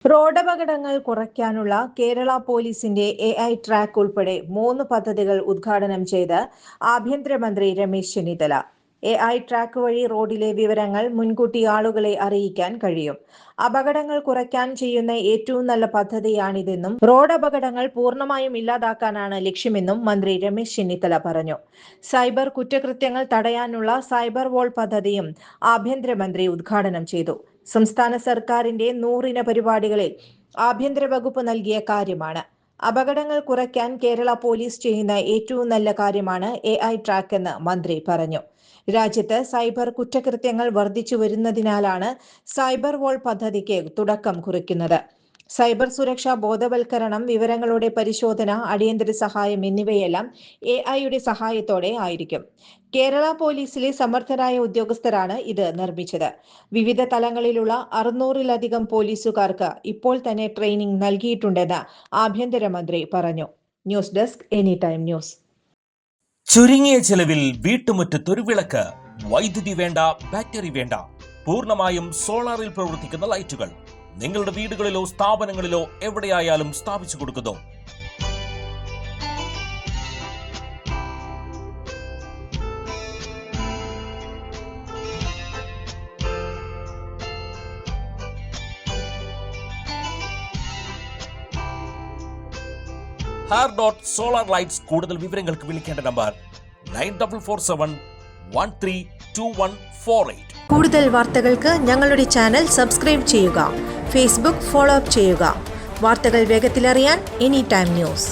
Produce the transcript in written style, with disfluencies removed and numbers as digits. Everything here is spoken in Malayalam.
റോഡപകടങ്ങൾ കുറയ്ക്കാനുള്ള കേരള പോലീസിന്റെ AI ട്രാക്ക് ഉൾപ്പെടെ 3 പദ്ധതികൾ ഉദ്ഘാടനം ചെയ്ത് ആഭ്യന്തരമന്ത്രി രമേശ് ചെന്നിത്തല. AI ട്രാക്ക് വഴി റോഡിലെ വിവരങ്ങൾ മുൻകൂട്ടി ആളുകളെ അറിയിക്കാൻ കഴിയും. അപകടങ്ങൾ കുറയ്ക്കാൻ ചെയ്യുന്ന ഏറ്റവും നല്ല പദ്ധതിയാണിതെന്നും റോഡ് അപകടങ്ങൾ പൂർണ്ണമായും ഇല്ലാതാക്കാനാണ് ലക്ഷ്യമെന്നും മന്ത്രി രമേശ് ചെന്നിത്തല പറഞ്ഞു. സൈബർ കുറ്റകൃത്യങ്ങൾ തടയാനുള്ള സൈബർ വാൾ പദ്ധതിയും ആഭ്യന്തരമന്ത്രി ഉദ്ഘാടനം ചെയ്തു. സംസ്ഥാന സർക്കാരിന്റെ 100 പരിപാടികളിൽ ആഭ്യന്തര വകുപ്പ് നൽകിയ കാര്യമാണ്. അപകടങ്ങൾ കുറയ്ക്കാൻ കേരള പോലീസ് ചെയ്യുന്ന ഏറ്റവും നല്ല കാര്യമാണ് AI ട്രാക്ക് എന്ന് മന്ത്രി പറഞ്ഞു. രാജ്യത്ത് സൈബർ കുറ്റകൃത്യങ്ങൾ വർദ്ധിച്ചു വരുന്നതിനാലാണ് സൈബർ വാൾ പദ്ധതിക്ക് തുടക്കം കുറിക്കുന്നത്. സൈബർ സുരക്ഷാ ബോധവൽക്കരണം, വിവരങ്ങളുടെ പരിശോധന, അടിയന്തര സഹായം എന്നിവയെല്ലാം AI സഹായത്തോടെ ആയിരിക്കും. കേരള പോലീസിലെ സമർത്ഥരായ ഉദ്യോഗസ്ഥരാണ് ഇത് നിർമ്മിച്ചത്. വിവിധ തലങ്ങളിലുള്ള 600-ലധികം പോലീസുകാർക്ക് ഇപ്പോൾ തന്നെ ട്രെയിനിംഗ് നൽകിയിട്ടുണ്ടെന്ന് ആഭ്യന്തരമന്ത്രി പറഞ്ഞു. News desk any time news. ചുരുങ്ങിയ ചെലവിൽ വീട്ടുമുറ്റത്തൊരു വിളക്ക്. വൈദ്യുതി വേണ്ട, ബാറ്ററി വേണ്ട. പൂർണ്ണമായും സോളാറിൽ പ്രവർത്തിക്കുന്ന ലൈറ്റുകൾ നിങ്ങളുടെ വീടുകളിലോ സ്ഥാപനങ്ങളിലോ എവിടെയായാലും സ്ഥാപിച്ചു കൊടുക്കുന്നു. ഹാർഡോട്ട് സോളാർ ലൈറ്റ്സ്. കൂടുതൽ വിവരങ്ങൾക്ക് വിളിക്കേണ്ട നമ്പർ 9447132148. കൂടുതൽ വാർത്തകൾക്ക് ഞങ്ങളുടെ ചാനൽ സബ്സ്ക്രൈബ് ചെയ്യുക. ഫേസ്ബുക്ക് ഫോളോ അപ്പ് ചെയ്യുക. വാർത്തകൾ വേഗത്തിലറിയാൻ എനി ടൈം ന്യൂസ്.